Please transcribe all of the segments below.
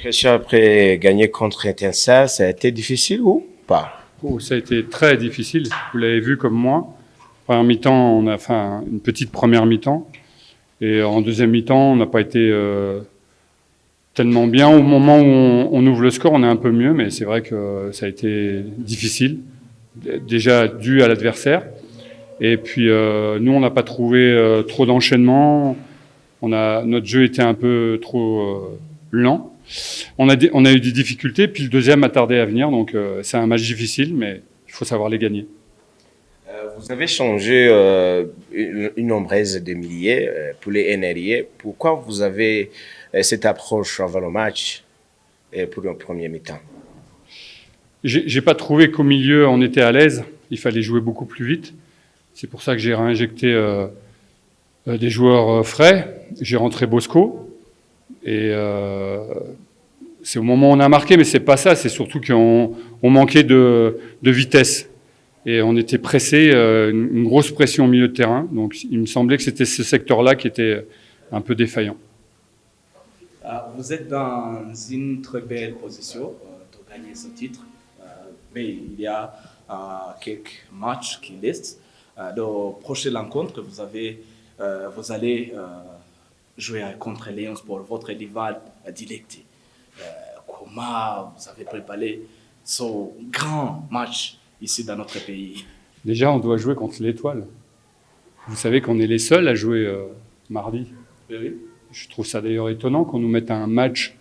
Question après gagner contre Etincelle, ça a été difficile ou pas? Oh, ça a été très difficile. Vous l'avez vu comme moi. Première mi-temps, on a fait une petite première mi-temps. Et en deuxième mi-temps, on n'a pas été tellement bien. Au moment où on ouvre le score, on est un peu mieux, mais c'est vrai que ça a été difficile. Déjà dû à l'adversaire. Et puis nous, on n'a pas trouvé trop d'enchaînement. Notre jeu était un peu trop lent. On a eu des difficultés, puis le deuxième a tardé à venir. Donc c'est un match difficile, mais il faut savoir les gagner. Vous avez changé une nombraise de milliers pour les NRI. Pourquoi vous avez cette approche avant le match pour le premier mi-temps? J'ai pas trouvé qu'au milieu on était à l'aise. Il fallait jouer beaucoup plus vite. C'est pour ça que j'ai réinjecté des joueurs frais. J'ai rentré Bosco et c'est au moment où on a marqué, mais c'est pas ça. C'est surtout qu'on manquait de vitesse et on était pressé, une grosse pression au milieu de terrain. Donc il me semblait que c'était ce secteur-là qui était un peu défaillant. Vous êtes dans une très belle position de gagner ce titre, mais il y a quelques matchs qui restent. Dans la prochaine rencontre, vous allez jouer contre Lions pour votre rival direct. Comment vous avez préparé ce grand match ici dans notre pays? Déjà, on doit jouer contre l'Étoile. Vous savez qu'on est les seuls à jouer mardi. Oui. Je trouve ça d'ailleurs étonnant qu'on nous mette un match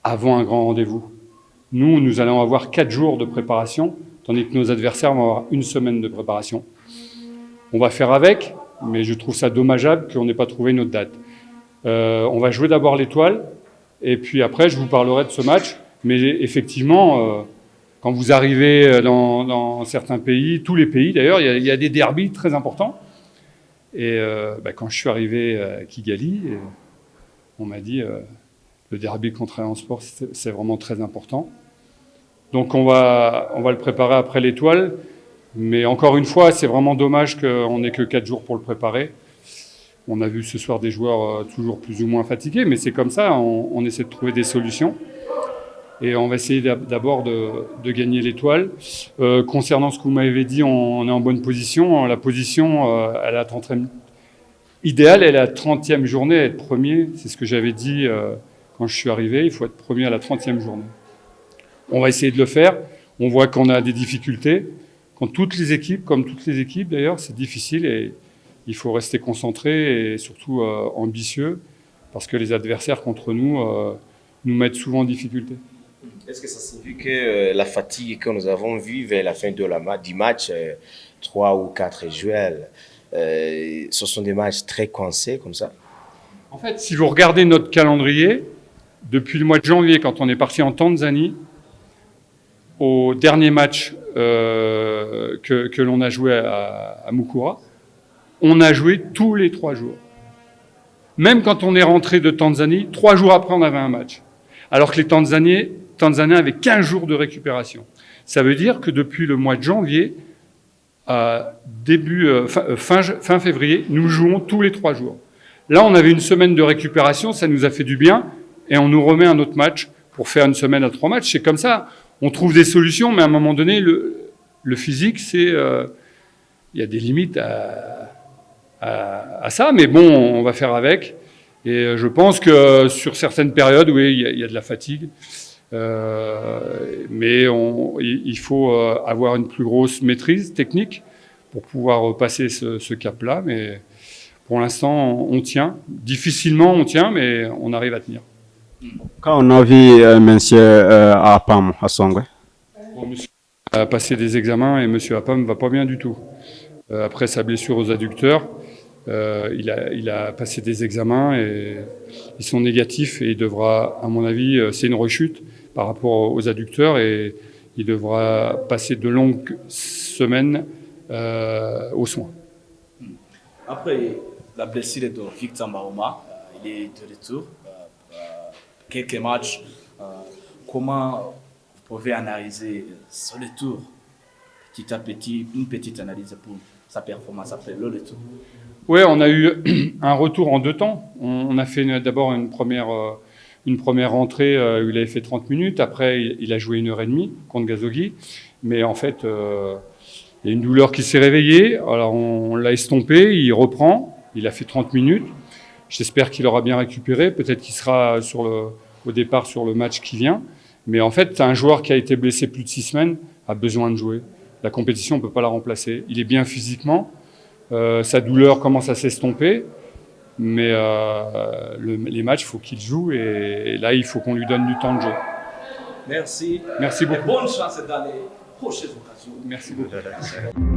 avant un grand rendez-vous. Nous allons avoir 4 jours de préparation, tandis que nos adversaires vont avoir une semaine de préparation. On va faire avec, mais je trouve ça dommageable qu'on n'ait pas trouvé une autre date. On va jouer d'abord l'Étoile, et puis après, je vous parlerai de ce match. Mais effectivement, quand vous arrivez dans certains pays, tous les pays d'ailleurs, il y a des derbys très importants. Et quand je suis arrivé à Kigali, on m'a dit le derby contre Rayon Sport, c'est vraiment très important. Donc on va le préparer après l'Étoile. Mais encore une fois, c'est vraiment dommage qu'on n'ait que 4 jours pour le préparer. On a vu ce soir des joueurs toujours plus ou moins fatigués, mais c'est comme ça, on essaie de trouver des solutions. Et on va essayer d'abord de gagner l'Étoile. Concernant ce que vous m'avez dit, on est en bonne position. La position, elle est à 30e. Idéal, elle est à la 30e journée, être premier. C'est ce que j'avais dit quand je suis arrivé. Il faut être premier à la 30e journée. On va essayer de le faire. On voit qu'on a des difficultés. Comme toutes les équipes d'ailleurs, c'est difficile et il faut rester concentré et surtout ambitieux parce que les adversaires contre nous nous mettent souvent en difficulté. Est-ce que ça signifie que la fatigue que nous avons vue vers la fin du match, 3 ou 4 juillet, ce sont des matchs très coincés comme ça? En fait, si vous regardez notre calendrier, depuis le mois de janvier, quand on est parti en Tanzanie, au dernier match que l'on a joué à Mukura, on a joué tous les 3 jours. Même quand on est rentré de Tanzanie, 3 jours après, on avait un match. Alors que les Tanzaniens avaient 15 jours de récupération. Ça veut dire que depuis le mois de janvier, fin février, nous jouons tous les 3 jours. Là, on avait une semaine de récupération, ça nous a fait du bien, et on nous remet un autre match pour faire une semaine à 3 matchs. C'est comme ça. On trouve des solutions, mais à un moment donné, le physique, il y a des limites à ça, mais bon, on va faire avec. Et je pense que sur certaines périodes, oui, il y a de la fatigue, mais il faut avoir une plus grosse maîtrise technique pour pouvoir passer ce cap-là. Mais pour l'instant, on tient. Difficilement, on tient, mais on arrive à tenir. Quand on a vu monsieur Apam à Songwe. Bon, monsieur a passé des examens et monsieur Apam ne va pas bien du tout. Après sa blessure aux adducteurs, il a passé des examens et ils sont négatifs et il devra, à mon avis, c'est une rechute par rapport aux adducteurs et il devra passer de longues semaines aux soins. Après la blessure de Victor Mbahoma, il est de retour. Quelques matchs, comment vous pouvez analyser ce retour petit à petit, une petite analyse pour sa performance après le retour? Oui, on a eu un retour en 2 temps. On a fait d'abord une une première rentrée où il avait fait 30 minutes. Après, il a joué 1h30 contre Gazogui. Mais en fait, il y a une douleur qui s'est réveillée. Alors, on l'a estompé. Il reprend. Il a fait 30 minutes. J'espère qu'il aura bien récupéré. Peut-être qu'il sera au départ sur le match qui vient. Mais en fait, un joueur qui a été blessé plus de 6 semaines a besoin de jouer. La compétition, on ne peut pas la remplacer. Il est bien physiquement. Sa douleur commence à s'estomper. Mais les matchs, il faut qu'il joue. Et là, il faut qu'on lui donne du temps de jeu. Merci. Merci beaucoup. Et bonne chance dans les prochaines occasions. Merci beaucoup.